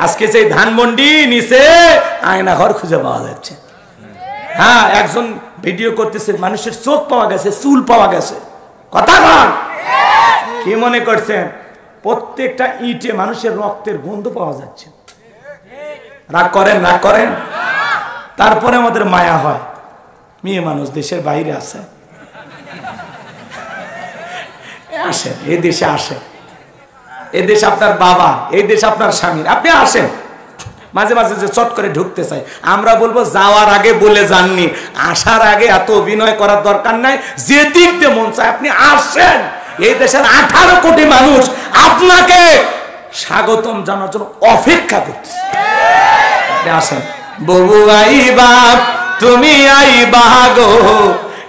আজকে যে ধানমন্ডি নিচে আয়না ঘর খুঁজে পাওয়া যাচ্ছে। হ্যাঁ, একজন ভিডিও করতেছে, মানুষের চোখ পাওয়া গেছে, চুল পাওয়া গেছে। কথা বল, কি মনে করছেন? প্রত্যেকটা ইটে মানুষের রক্তের গন্ধ পাওয়া যাচ্ছে। রাগ করেন, রাগ করেন। তারপরে আমাদের মায়া হয়, মেয়ে মানুষ দেশের বাইরে আছে, আসেন এই দেশে, আসেন এই দেশ আপনার বাবা, এই দেশ আপনার স্বামীর, আপনি আসেন। মাঝে মাঝে যে চট করে ঢুকতে চাই, আমরা বলবো যাওয়ার আগে বলে যাননি, আসার আগে এত অভিনয় করার দরকার নাই, যে দিক দিয়ে মন চায় আপনি আসেন। এই দেশের 18 কোটি মানুষ আপনাকে স্বাগতম জানার জন্য অপেক্ষা করতেছে। আসেন। ববু আইবা তুমি আইবা গো,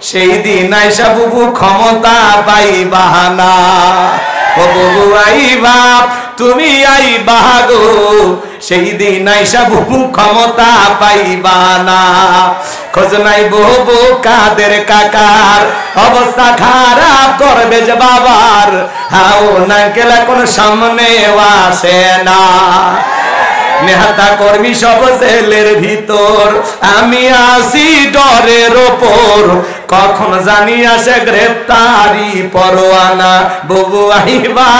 সেই দিন আইসা বুবু ক্ষমতা পাইবা না। ও ববু আইবা তুমি আইবা গো, সেই দিন আইসা বুবু ক্ষমতা পাইবা না। খোঁজ নাই ববু কাদের কাকার, অবস্থা খারাপ করবে যে বাবার, হাও না গেলে কোন সামনে আসে না। নেতা কর্মী সব জেলের ভিতর, আমি আসি ডরের ওপর, কখন জানি আসে গ্রেপ্তারি পরোয়ানা। ববু আইবা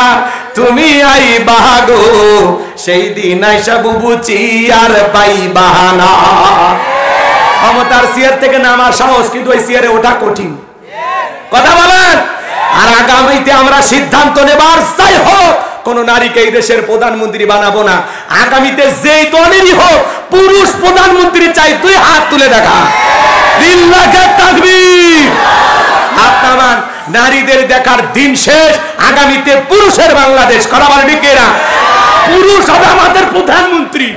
তুমি আইবা গো, সেই দিন আইসা বুবু চিয়ার পাইবা না। ক্ষমতার চেয়ার থেকে নামা সাহস, কিন্তু ওই চেয়ারে ওঠা কঠিন। কথা বলেন। আর আগামীতে আমরা সিদ্ধান্ত নেবার চাই, হোক কোন নারীকে এই দেশের প্রধানমন্ত্রী বানাবো না। আগামীতে যেই দলেরই হোক পুরুষ প্রধানমন্ত্রী চাই, তুই হাত তুলে দেখা। লিল্লাহি তাকবীর। হাত নামান। নারীদের দেখার দিন শেষ, আগামীতে পুরুষের বাংলাদেশ। কথা বলে ঠিক না? পুরুষ হবে আমাদের প্রধানমন্ত্রী,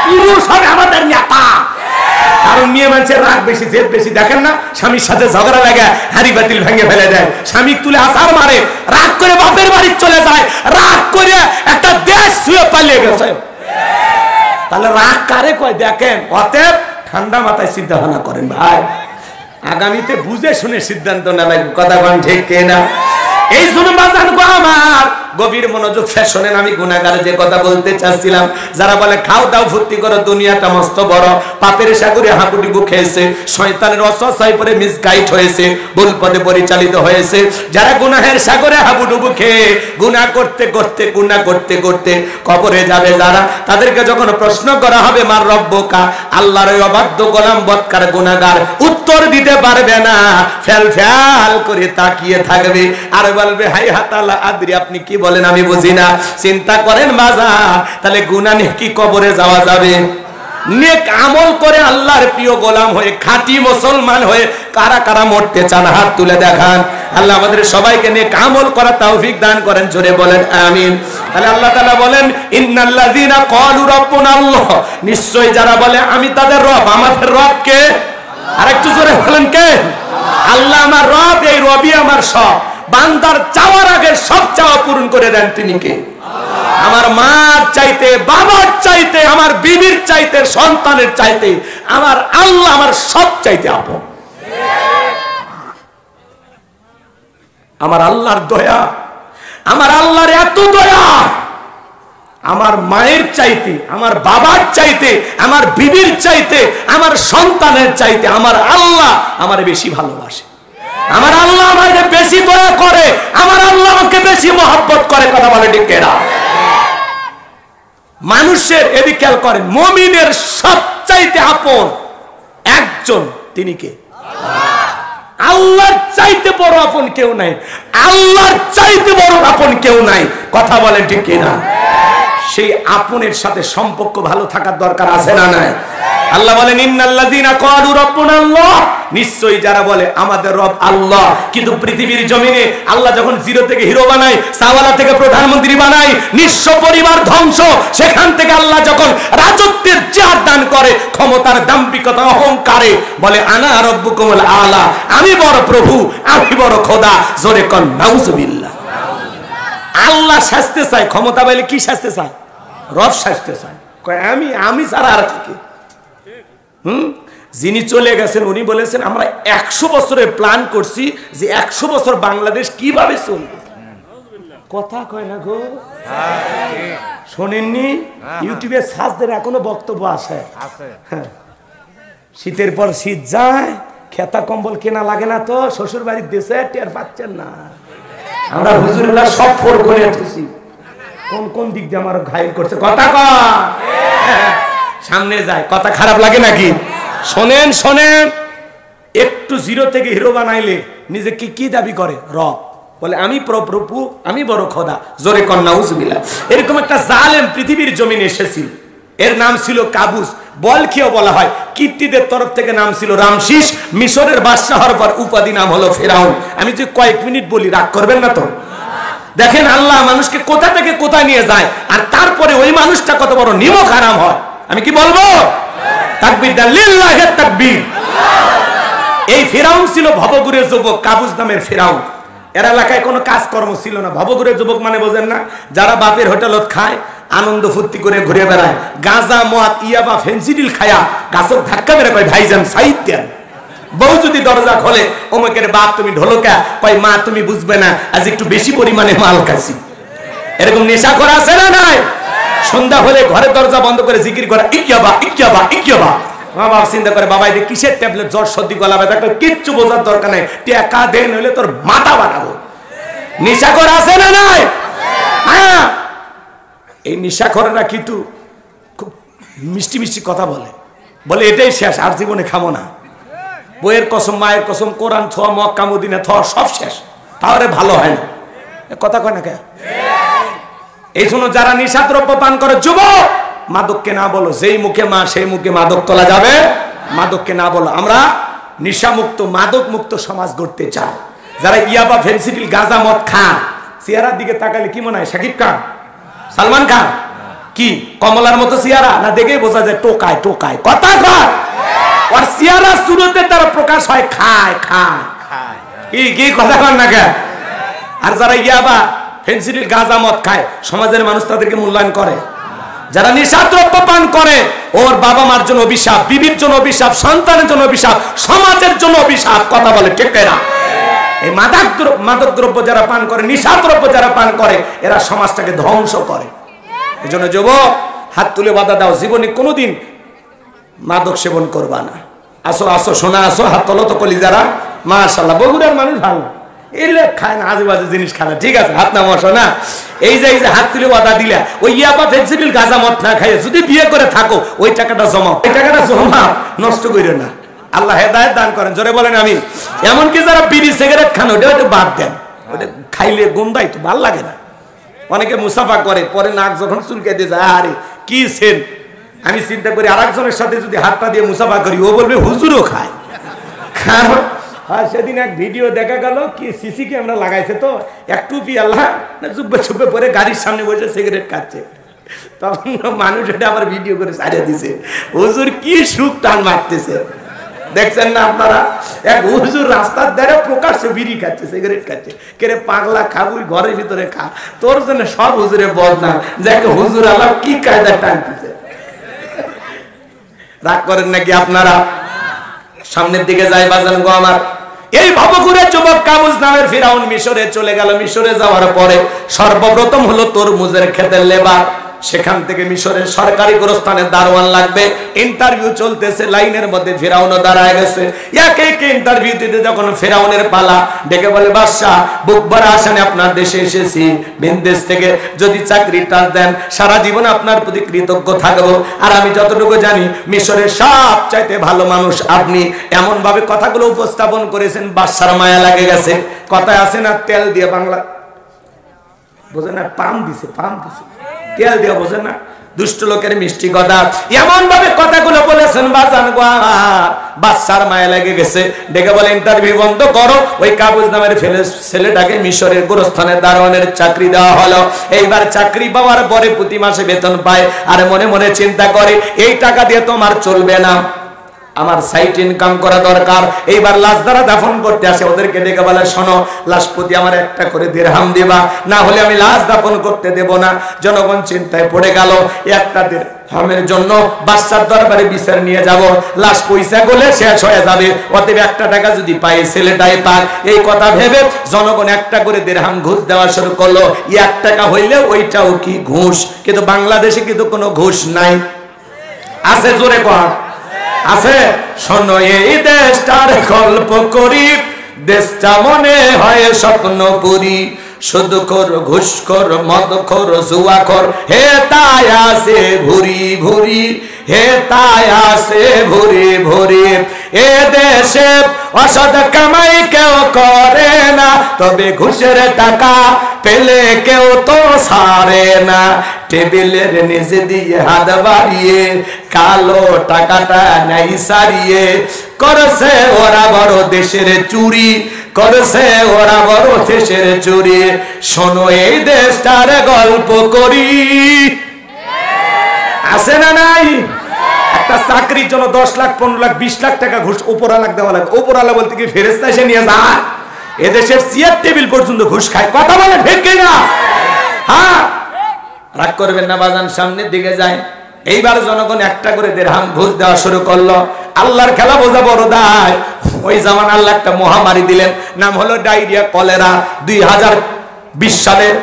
পুরুষ হবে আমাদের নেতা। কারণ মেয়ে মানুষের রাগ বেশি, জেদ বেশি। দেখেন না, স্বামীর সাথে ঝগড়া লাগে হাড়ি বাতিল ভেঙে ফেলে দেয়, স্বামী তুলে আসার মারে, রাগ করে বাপের বাড়ি চলে যায়, রাগ করে একটা দেশ ছুঁয়ে পালিয়ে গেছে। তাহলে রাগ কারে কয় দেখেন। অতএব ঠান্ডা মাথায় চিন্তা ভাবনা করেন ভাই, আগামীতে বুঝে শুনে সিদ্ধান্ত নেওয়া লাগবে। কথা বলেন ঠিক কিনা? এই জন্য বাজান গো আমার গভীর মনোযোগ ফ্যাশনের আমি গুনাহগার যে কথা বলতে চাচ্ছিলাম, যারা বলে খাও দাও ফুর্তি করো, দুনিয়াটা মস্ত বড়, পাপের সাগরে হাঁপুডুবু খেয়েছে, শয়তানের অসহায় পরে মিসগাইড হয়েছে, ভুল পথে পরিচালিত হয়েছে, যারা গুনাহের সাগরে হাঁপুডুবু খেয়ে গুনাহ করতে করতে গুনাহ করতে করতে কবরে যাবে যারা, তাদেরকে যখন প্রশ্ন করা হবে মার রব্বুকা, আল্লাহর ওই অবাধ্য গোলাম বদকার গুনাহগার উত্তর দিতে পারবে না, ফেল ফেল করে তাকিয়ে থাকবে আর বলবে হাই হাতালা আদ্রি, আপনি কি বলেন আমি বুঝি না। চিন্তা করেন বাজার, তাহলে গুনাহ নিয়ে কি কবরে যাওয়া যাবে? নেক আমল করে আল্লাহর প্রিয় গোলাম হয়ে, খাঁটি মুসলমান হয়ে কারা কারা মরতে চান হাত তুলে দেখান। আল্লাহ আমাদের সবাইকে নেক আমল করার তৌফিক দান করেন, জোরে বলেন আমিন। তাহলে আল্লাহ তাআলা বলেন ইন্নাল্লাযীনা ক্বালু রাব্বুনা আল্লাহ, নিশ্চয়ই যারা বলে আমি তাদের রব, আমাদের রব কে? আরেকটু জোরে বলেন কে? আল্লাহ আমার রব, এই রবই আমার সব। বান্দার চাওয়ার আগে সব চাওয়া পূরণ করে দেন তিনি কে? আমার মার চাইতে, বাবার চাইতে, আমার বিবির চাইতে, সন্তানের চাইতে আমার আল্লাহ আমার সব চাইতে আপন। আমার আল্লাহর দয়া, আমার আল্লাহর এত দয়া, আমার মায়ের চাইতে, আমার বাবার চাইতে, আমার বিবির চাইতে, আমার সন্তানের চাইতে আমার আল্লাহ আমার বেশি ভালোবাসে। আমার আল্লাহ আমাকে বেশি দয়া করে, আমার আল্লাহ আমাকে বেশি মহব্বত করে। কথা বলে ঠিক না? মানুষের এদিকে খেয়াল করেন, মুমিনের সবচাইতে আপন একজন, তিনি কে? আল্লাহর চাইতে বড় আপন কেউ নাই, আল্লাহর চাইতে বড় আপন কেউ নাই। কথা বলেন ঠিক কিনা? সেই আপনের সাথে সম্পর্ক ভালো থাকার দরকার আছে না নাই? আল্লাহ বলেন ইন্নাল্লাযীনা ক্বালু রাব্বুনা আল্লাহ, নিশ্চয়ই যারা বলে আমাদের রব আল্লাহ। কিন্তু পৃথিবীর জমিনে আল্লাহ যখন জিরো থেকে হিরো বানায়, সাওয়ালা থেকে প্রধানমন্ত্রী বানায়, নিঃস্ব পরিবার ধ্বংস, সেখান থেকে আল্লাহ যখন রাজত্বের চেয়ার দান করে, ক্ষমতার দাম্ভিকতা অহংকারে বলে আনা রাব্বুকুমুল আলা, আমি বড় প্রভু, আমি বড় খোদা। জোরে কোন নাউজুবিল্লাহ। আল্লাহ শাস্তি চায়, ক্ষমতা পাইলে কি শাস্তি চায়? রব শাস্তি চায়। কয় আমি ছাড়া আর কি? যিনি চলে গেছেন উনি বলেছেন আমরা 100 বছরের প্ল্যান করছি যে 100 বছর বাংলাদেশ কিভাবে চলবে। কথা কয় না গো, শোনেননি? ইউটিউবে সার্চ দেন, এখনো বক্তব্য আছে। হ্যাঁ, শীতের পর শীত যায়, খেতা কম্বল কেনা লাগে না তো, শ্বশুর বাড়ির দেশে টের পাচ্ছেন না। আমরা হুজুররা সব ফোর করে এসেছি, কোন কোন দিক দিয়ে আমার ঘায়ল করছে। কথা কয়, সামনে যায়, কথা খারাপ লাগে নাকি? শোনেন শোনেন, একটু জিরো থেকে হিরো বানাইলে নিজেকে কি দাবি করে? রব বলে আমি প্রভু, আমি বড় খোদা। জোরে কর নাউজুবিল্লাহ। এরকম একটা জালেম পৃথিবীর জমিনে এসেছিল, এর নাম ছিল কাবুস। বলখিও বলা হয়, কীর্তিদের তরফ থেকে নাম ছিল রামশিস। মিশরের বাদশাহ হওয়ার পর উপাধি নাম হলো ফেরাউন। আমি যে কয়েক মিনিট বলি, রাগ করবেন না তো? দেখেন আল্লাহ মানুষকে কোথা থেকে কোথায় নিয়ে যায়, আর তারপরে ওই মানুষটা কত বড় নিমক হারাম হয়। আমি কি বলবো? তাকবীর দেন, লিল্লাহি তাকবীর। এই ফেরাউন ছিল ভবঘুরে যুবক, কাবুস নামের ফেরাউন। এর এলাকায় কোনো কাজকর্ম ছিল না। ভবঘুরে যুবক মানে বোঝেন না? যারা বাপের হোটেলত খায়, আনন্দ ফুর্তি করে ঘুরে বেড়ায়, গাঁজা মদ ইয়াবা ফেন্সিডিল খায়া গাছক ধাক্কা মেরে কয় ভাইজান সাইড দেন। বউ যদি দরজা খোলে, অমুকের বাপ তুমি ঢোলকা, কয় মা তুমি বুঝবে না, আজ একটু বেশি পরিমাণে মাল খাচ্ছি। এরকম নেশা করা আছে না নাই? সন্ধ্যা হলে ঘরের দরজা বন্ধ করে জিকির করা, ইকিয়াবা ইকিয়াবা ইকিয়াবা। মা বাবা চিন্তা করে, বাবা এটা কিসের ট্যাবলেট, জ্বর সর্দি গলা ব্যথা, কিচ্ছু বোঝার দরকার নেই, টাকা দেন হইলে তোর মাথা বানাবো। নেশা করা আছে না নাই? হ্যাঁ, এই নেশাখোরেরা কিন্তু খুব মিষ্টি মিষ্টি কথা বলে, বলে এটাই শেষ, আর জীবনে খাবো না। বইয়ের কসম, মায়ের কসম, কোরআন ছোঁয়া, মক্কা মদিনা ছোঁয়া, সব শেষ, তাহলে ভালো হয় না। কথা কয় না কে? এই জন্য যারা নেশাদ্রব্য পান করে, যুবক মাদককে না বলো। যেই মুখে মা সেই মুখে মাদক তোলা যাবে, মাদককে না বলো। আমরা নেশামুক্ত মাদক মুক্ত সমাজ গড়তে চাই। যারা ইয়াবা ফেন্সিডিল গাঁজা মদ খান, চেহারার দিকে তাকালে কি মনে হয়? শাকিব খান, সালমান খান, কি কমলার মতো চেহারা না? দেখেই বোঝা যায় টোকায় টোকায়। কথা কয়, আর চেহারা শুরুতে তার প্রকাশ হয় খায় খায় কি কি কথা কন না কে? আর যারা ইয়াবা ফেন্সিডিল গাঁজা মদ খায়, সমাজের মানুষ তাদেরকে মূল্যায়ন করে। যারা নেশাদ্রব্য পান করে, ওর বাবা মার জন্য অভিশাপ, বিবির জন্য অভিশাপ, সন্তানের জন্য অভিশাপ, সমাজের জন্য অভিশাপ। কথা বলে ঠিক না? এই মাদক দ্রব্য যারা পান করে, নেশাদ্রব্য যারা পান করে, এরা সমাজটাকে ধ্বংস করে। এই জন্য যুবক, হাত তুলে বাধা দাও, জীবনে কোনোদিন মাদক সেবন করবা না। আসো আসো সোনা, আসো, হাত তোলো তো কলিজারা। মাশাআল্লাহ, বগুড়ার মানুষ ভালো, এলে খায় না, আজেবাজে জিনিস খায় না। ঠিক আছে, হাত নামো না। এই যে হাত তুলে বাধা দিলা, ওই ইয়াবা ফেন্সিডিল গাঁজা মদ না খায় যদি বিয়ে করে থাকো, ওই টাকাটা জমাও, ওই টাকাটা জমা, নষ্ট করিও না। আল্লাহ হেদায়েত দান করেন, জোরে বলেন আমিন। এমনকি যারা বিড়ি সিগারেট খান, ওটা ওটা বাদ দেন, ওটা খাইলে গন্ধাই তো ভাল লাগে না। অনেকে মুসাফা করে, পরে নাক যখন চুলকাইতে যায়, আরে কি সেন। আমি চিন্তা করি, আর একজনের সাথে যদি হাতটা দিয়ে মুসাফা করি, ও বলবে হুজুরও খায়। কারণ সেদিন এক ভিডিও দেখা গেল, কি সিসি ক্যামেরা লাগাইছে তো, এক টুপি আল্লাহ চুপে চুপে পরে গাড়ির সামনে বসে সিগারেট খাচ্ছে। তখন মানুষ এটা আবার ভিডিও করে ছাড়িয়ে দিছে, হুজুর কি সুখ টান মারতেছে। দেখছেন না আপনারা? এক হুজুর রাস্তার ধারে প্রকাশ্যে বিড়ি খাচ্ছে, সিগারেট খাচ্ছে। কেরে পাগলা, খাবুই ঘরের ভিতরে খা, তোর জন্য সব হুজুরে বদনাম। যাকে হুজুর আল্লাহ কি কায়দা টানতেছে। রাগ করেন নাকি আপনারা? সামনের দিকে যাই বাজান গো আমার। এই ভবঘুরে যুবক কাবুস নামের ফিরাউন মিশরে চলে গেল। মিশরে যাওয়ার পরে সর্বপ্রথম হলো তরমুজের ক্ষেতের লেবার। সেখান থেকে মিশরের সরকারি গোরস্থানের দারোয়ান লাগবে। ইন্টারভিউ চলতেছে, লাইনের মধ্যে ফিরাউনও দাঁড়ায় গেছে। একে একে ইন্টারভিউ দিতে যখন ফিরাউনের পালা, ডেকে বলে, বাদশা বুক ভরা আসানে আপনার দেশে এসেছি, বিদেশ থেকে যদি চাকরিটা দেন সারা জীবন আপনার প্রতি কৃতজ্ঞ থাকবো। আর আমি যতটুকু জানি মিশরের সবচাইতে ভালো মানুষ আপনি। এমন ভাবে কথাগুলো উপস্থাপন করেছেন, বাদশার মায়া লাগে গেছে। কথায় আছে না, তেল দিয়ে বাংলা বোঝে না, পাম দিছে, পাম দিছে, তেল দিয়ে বোঝে না, দুষ্ট লোকের মিষ্টি কথা। এমন ভাবে কথাগুলো বলেছেন বাজান গো, বাদশার মায়া লেগে গেছে। ডেকে বলে, ইন্টারভিউ বন্ধ করো। ওই কাবুস নামের ছেলেটাকে মিশরের গোরস্থানের দারোয়ানের চাকরি দেওয়া হলো। এইবার চাকরি পাওয়ার পরে প্রতি মাসে বেতন পায়, আর মনে মনে চিন্তা করে, এই টাকা দিয়ে তো আমার চলবে না। আমার সাইট ইনকাম করা দরকার। এইবার লাশ দ্বারা দাফন করতে আসে, ওদেরকে ডেকে বলে শোনো, লাশ প্রতি আমার একটা করে দিরহাম দিবা, না হলে আমি লাশ দাফন করতে দেব না। জনগণ চিন্তায় পড়ে গেল, একটা দিরহামের জন্য বাদশার দরবারে বিচার নিয়ে যাব, লাশ পয়সা গলে শেষ হয়ে যাবে, অতএব একটা টাকা যদি পাই ছেলেটাই পাক। এই কথা ভেবে জনগণ একটা করে দিরহাম ঘুষ দেওয়া শুরু করলো। 1 টাকা হইলে ওইটাও কি ঘুষ? কিন্তু বাংলাদেশে কিন্তু কোনো ঘুষ নাই। আছে? জোরে কর আছে। শোনো, এই দেশটার গল্প করি, দেশটা মনে হয় স্বপ্নপুরী, সুদখোর, ঘুষখোর, মদখোর, জুয়াখোর, হে তাই আসে ভুরি ভুরি, হে তাই আসে ভুরি ভুরি। এ দেশে অসৎ কামাই কেউ করে না, তবে ঘুষের টাকা পেলে কেউ তো ছাড়ে না। টেবিলের নিচে দিয়ে হাত বাড়িয়ে কালো টাকাটা নাই সারিয়ে, করছে ওরা বড় দেশের চুরি, করছে ওরা বড় দেশের চুরি। শোনো, এই দেশটার গল্প করি। আছে না নাই? একটা চাকরির জন্য 10 লাখ 15 লাখ 20 লাখ টাকা ঘুষ উপরালা দেওয়া লাগে। উপরালা বলতে কি ফেরেশতা এসে নিয়ে যায়? এদেশের চেয়ার টেবিল পর্যন্ত ঘুষ খায়। কথা বলে ঠিক কিনা? হ্যাঁ, রাগ করবেন না বাজান, সামনের দিকে যায়। এইবার জনগণ একটা করে দিরহাম ঘুষ দেওয়া শুরু করলো। আল্লাহর খেলা বোঝা বড় দায়। ওই জামান আল্লাহ একটা মহামারী দিলেন, নাম হলো ডায়রিয়া, কলেরা। 2020 সালের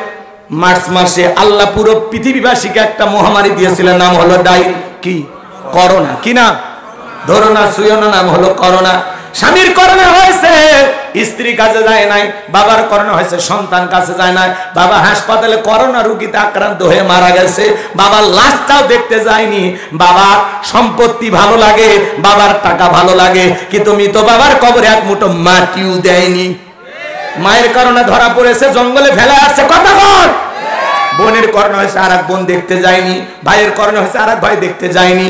মার্চ মাসে আল্লাহ পুরো পৃথিবীবাসীকে একটা মহামারী দিয়েছিলেন, নাম হলো কি করোনা। কি না? ধরো না, শুয়ো না, নাম হলো করোনা। স্বামীর করোনা হয়েছে, স্ত্রী কাছে যায় নাই। বাবার করোনা হয়েছে, সন্তান কাছে যায় নাই। বাবা হাসপাতালে করোনা রোগীতে আক্রান্ত হয়ে মারা গেছে, বাবার লাশটাও দেখতে যায়নি। বাবার সম্পত্তি ভালো লাগে, বাবার টাকা ভালো লাগে, কিন্তু মৃত বাবার কবরে এক মুঠো মাটিও দেয়নি। মায়ের করোনা ধরা পড়েছে, জঙ্গলে ফেলে আসছে। কথা বল। বোনের করোনা হয়েছে, আর এক বোন দেখতে যায়নি। ভাইয়ের করোনা হয়েছে, আর এক ভাই দেখতে যায়নি।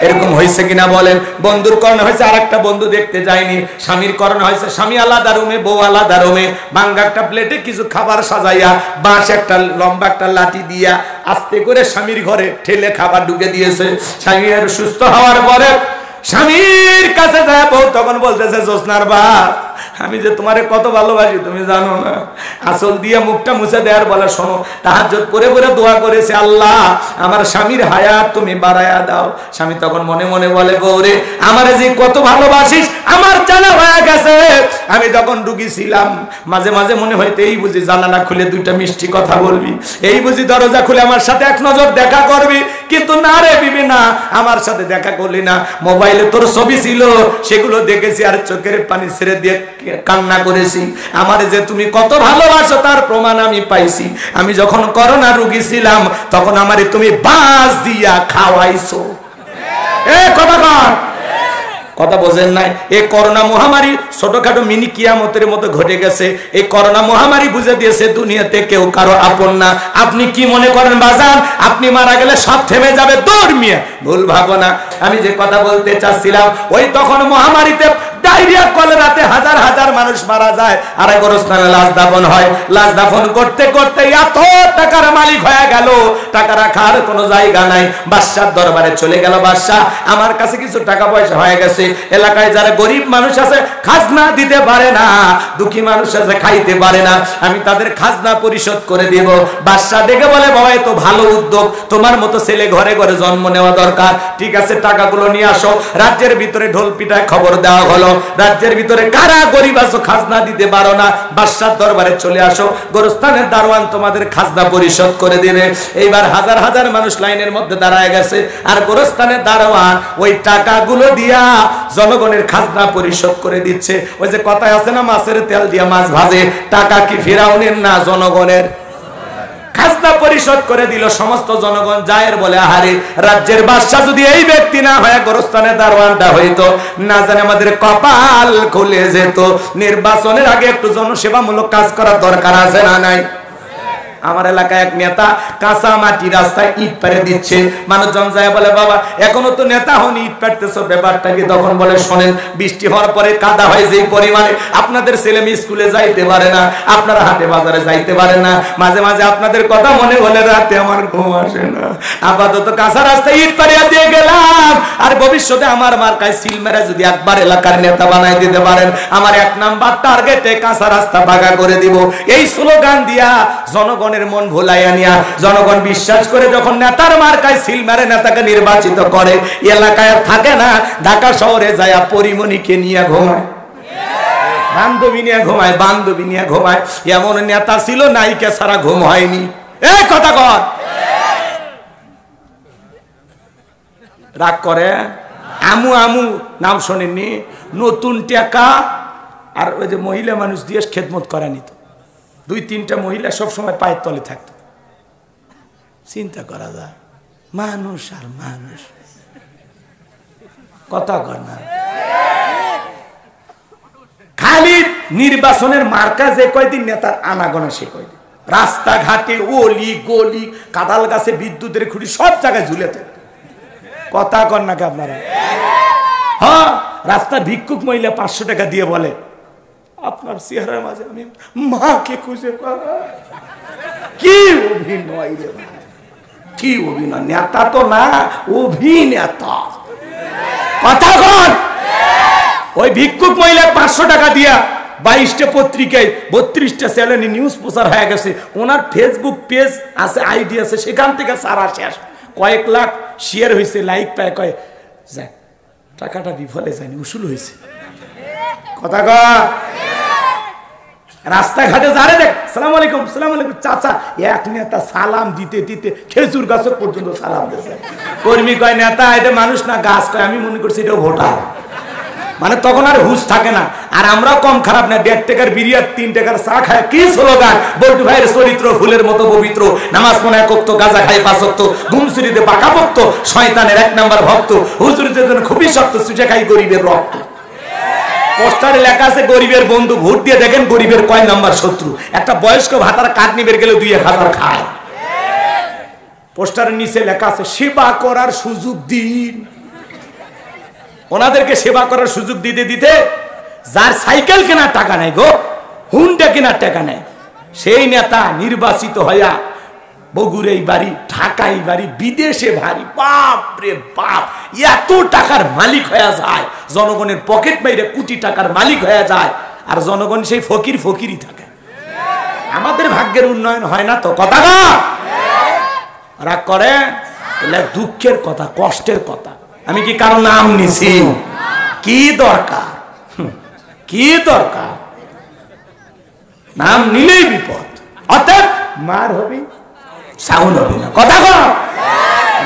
এরকম হয়েছে কিনা বলেন? বন্ধুর করোনা হয়েছে, আর একটা বন্ধু দেখতে যায়নি। স্বামীর করোনা হয়েছে, স্বামী আলাদা রুমে, বউ আলাদা রুমে। ভাঙ্গা একটা প্লেটে কিছু খাবার সাজাইয়া, বাঁশ একটা লম্বা একটা লাঠি দিয়া আস্তে করে স্বামীর ঘরে ঠেলে খাবার ঢুকে দিয়েছে। স্বামীর সুস্থ হওয়ার পরে স্বামীর কাছে যায় বউ, তখন বলতেছে, জোসনার বাপ, আমি যে তোমারে কত ভালোবাসি তুমি জানো না। আসল দিয়ে মুখটা মুছে দেওয়ার বলে, শোনো, তাহাজ্জুদ পড়ে পড়ে দোয়া করেছে, আল্লাহ আমার স্বামীর হায়াত তুমি বাড়ায়া দাও। স্বামী তখন মনে মনে বলে, বউরে, আমারে যে কত ভালোবাসিস আমার জানা হয়ে গেছে। আমি যখন রুগী ছিলাম, মাঝে মাঝে মনে হইতে এই বুঝি জানালা খুলে 2টা মিষ্টি কথা বলবি, এই বুঝি দরজা খুলে আমার সাথে এক নজর দেখা করবি, কিন্তু না রে বিবি, না, আমার সাথে দেখা করলি না। মোবাইলে তোর ছবি ছিল, সেগুলো দেখেছি আর চোখের পানি ছেড়ে দিয়ে কান্না করেছি। আমারে যে তুমি কত ভালোবাসো তার প্রমাণ আমি পাইছি। আমি যখন করোনা রোগী ছিলাম, তখন আমারে তুমি বাঁশ দিয়া খাওয়াইছো। কথা বোঝেন নাই? এই করোনা মহামারী ছোটখাটো মিনি কিয়ামতের মতো ঘটে গেছে। এই করোনা মহামারী বুঝে দিয়েছে দুনিয়াতে কেউ কারো আপন না। আপনি কি মনে করেন বাজান, আপনি মারা গেলে সব থেমে যাবে? দৌড় মিয়া, ভুল ভাবো না। আমি যে কথা বলতে চাচ্ছিলাম, ওই তখন মহামারীতে ডায়রিয়া, কলেরাতে হাজার হাজার মানুষ মারা যায়, আর গোরস্থানে লাশ দাফন হয়। লাশ দাফন করতে করতে এত টাকার মালিক হয়ে গেল, টাকা রাখার কোনো জায়গা নাই। বাদশার দরবারে চলে গেল, বাদশা, আমার কাছে কিছু টাকা পয়সা হয়ে গেছে। এলাকায় যারা গরিব মানুষ আছে, খাজনা দিতে পারে না, দুঃখী মানুষ আছে খাইতে পারে না, আমি তাদের খাজনা পরিশোধ করে দেব। বাদশা ডেকে বলে, বাবা, এ তো ভালো উদ্যোগ, তোমার মতো ছেলে ঘরে ঘরে জন্ম নেওয়া দরকার। ঠিক আছে, টাকাগুলো নিয়ে আসো। রাজ্যের ভিতরে ঢোল পিটায় খবর দেওয়া হলো, রাজ্যের ভিতরে কারা গরিব আছো খাজনা দিতে পারো না, বাদশার দরবারে চলে আসো, গোরস্থানের দারোয়ান তোমাদের খাজনা পরিশোধ করে দিবে। এইবার হাজার হাজার মানুষ লাইনের মধ্যে দাঁড়ায় গেছে, আর গোরস্থানের দারোয়ান ওই টাকাগুলো দিয়া জনগণের খাজনা পরিশোধ করে দিচ্ছে। ওই যে কথায় আছে না, মাছের তেল দিয়া মাছ ভাজে, টাকা কি ফিরাউনের না জনগণের? খাজনা পরিশোধ করে দিল। সমস্ত জনগণ জায়ের বলে, আহারে, রাজ্যের বাদশা যদি এই ব্যক্তি না হয়, গোরস্থানের দারোয়ানটা হইতো, না জানে আমাদের কপাল খুলে যেত। নির্বাচনের আগে একটু জনসেবামূলক কাজ করার দরকার আছে না নাই? আমার এলাকায় এক নেতা কাঁচা মাটি রাস্তায় ইট পেরে দিচ্ছে, মানুষজন যায় বলে বাবা এখনো তো নেতা হন, ইট পাড়তেছো, ব্যাপারটা কি? তখন বলে শোনেন, বৃষ্টি হওয়ার পরে কাদা হয় যেই পরিমাণে, আপনাদের ছেলে মেয়ে স্কুলে যাইতে পারে না, আপনারা হাটে বাজারে যাইতে পারে না, মাঝে মাঝে আপনাদের কথা মনে হলে রাতে আমার ঘুম আসে না, আপাতত কাঁচা রাস্তায় ইট পাড়িয়ে দিয়ে গেলাম, আর ভবিষ্যতে আমার মার্কায় সিল মেরে যদি একবার এলাকার নেতা বানাই দিতে পারেন, আমার 1 নাম্বার টার্গেটে কাঁচা রাস্তা পাকা করে দিব। এই স্লোগান দিয়া জনগণের মন ভোলাইয়া নিয়া জনগণ বিশ্বাস করে যখন নেতার মার্কায় সিল মেরে নেতাকে নির্বাচিত করে, এলাকায় থাকে না, ঢাকা শহরে যায় পরিমণিকে নিয়ে ঘুমায়, বান্ধবী নিয়ে ঘুমায়, বান্ধবী নিয়ে ঘুমায়। এমন নেতা ছিল নায়িকা ছাড়া ঘুম হয়নি। এই কথা কর, রাগ করে। আমু আমু নাম শোনেননি? নতুন টাকা আর ওই যে মহিলা মানুষ দিয়ে খেদমত করা নিত, 2-3টা মহিলা সবসময় পায়ের তলে থাকতো। চিন্তা করা যায়, মানুষ আর মানুষ, কথা কর না। খালি নির্বাচনের মার্কা যে কয়দিন নেতার আনাগোনা সে কয়দিন, রাস্তাঘাটে অলি গলি কাঁঠাল গাছে বিদ্যুতের খুঁটি সব জায়গায় ঝুলে থাকে। কথা কর নাকি আপনারা? হ্যাঁ, রাস্তা ভিক্ষুক মহিলা 500 টাকা দিয়ে বলে আপনার চেহারার মাঝে আমি মাকে খুঁজে পাই। কি অভিনয় রে ভাই, কি অভিনয়! নেতা তো না, অভিনেতা। কথা কর। ওই ভিক্ষুক মহিলা 500 টাকা দিয়া 22টা পত্রিকায় 32টা চ্যানেলে নিউজ প্রচার হয়ে গেছে। ওনার ফেসবুক পেজ আছে, আইডি আছে, সেখান থেকে সারা শেষ, কয়েক লাখ শেয়ার হয়েছে, লাইক পায়, কয় যায় টাকাটা বিফলে যায়নি, উসুল হয়েছে। কথা কর। রাস্তাঘাটে যারে দেখ সালাম আলাইকুম সালাম আলাইকুম চাচা, এক নেতা সালাম দিতে দিতে খেজুর গাছ পর্যন্ত সালাম দিচ্ছে। কর্মী কয় নেতা এটা মানুষ না গাছ, কয় আমি মনে করছি এটা ভোটার। মানে তখন আর হুঁশ থাকে না। আর আমরাও কম খারাপ না, 1.5 টাকার বিরিয়ার 3 টাকার চা খায়। কি স্লোগান! বল্টু ভাইয়ের চরিত্র ফুলের মতো পবিত্র, নামাজ পড়ে 1 ওয়াক্ত, গাঁজা খায় 5 ওয়াক্ত, ঘুমসুরিতে পাকা ভক্ত, শয়তানের 1 নাম্বার ভক্ত, হুজুরিদের জন্য খুবই শক্ত, চুষে খাই গরিবের রক্ত। পোস্টারে লেখা আছে গরিবের বন্ধু, ভোট দিয়ে দেখেন গরিবের কয় নাম্বার শত্রু। একটা বয়স্ক ভাতার কাঠ নিবে গেলে 2-1000 খায়। পোস্টারের নিচে লেখা আছে সেবা করার সুযোগ দিন। ওনাদেরকে সেবা করার সুযোগ দিতে দিতে যার সাইকেল কেনার টাকা নেই গো, হুন্ডা কেনার টাকা নেই, সেই নেতা নির্বাচিত হইয়া বগুড়াই বাড়ি, ঢাকাই বাড়ি, বিদেশে বাড়ি, বাপ রে বাপ, এত টাকার মালিক হয়ে যায়, জনগণের পকেট মাইরে কোটি টাকার মালিক হয়ে যায়, আর জনগণ সেই ফকির ফকিরই থাকে। আমাদের ভাগ্যের উন্নয়ন হয় না তো। কথা রাগ করে, এগুলা দুঃখের কথা, কষ্টের কথা। আমি কি কারো নাম নিছি? কি দরকার, কি দরকার? নাম নিলেই বিপদ, অতএব মার হবে, সাউন্ড হবে না। কথা কর।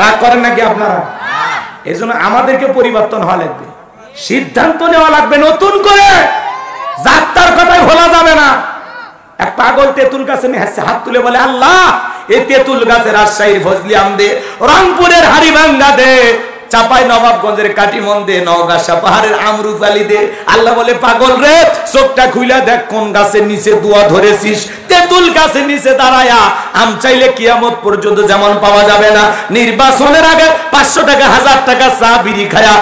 রাগ করেন নাকি আপনারা? এই জন্য আমাদেরকে পরিবর্তন হওয়া লাগবে, সিদ্ধান্ত নেওয়া লাগবে নতুন করে। যাত্রার কথাই ভোলা যাবে না। এক পাগল তেঁতুল গাছে হাত তুলে বলে আল্লাহ এই তেঁতুল গাছে রাজশাহীর ফজলি আম দে, রংপুরের হাড়িভাঙ্গা দে, চাপাই নবাবগঞ্জের কাটিমন দে, নওগাঁ পাহাড়ের আমরুপালি দে। আল্লাহ বলে পাগল রে, চোখটা খুইলা দেখ কোন গাছের নিচে দোয়া ধরেছিস। তেঁতুল গাছের নিচে দাঁড়ায়া আম চাইলে কিয়ামত পর্যন্ত যেমন পাওয়া যাবে না, নির্বাচনের আগে 500 টাকা 1000 টাকা চা বিড়ি খায়া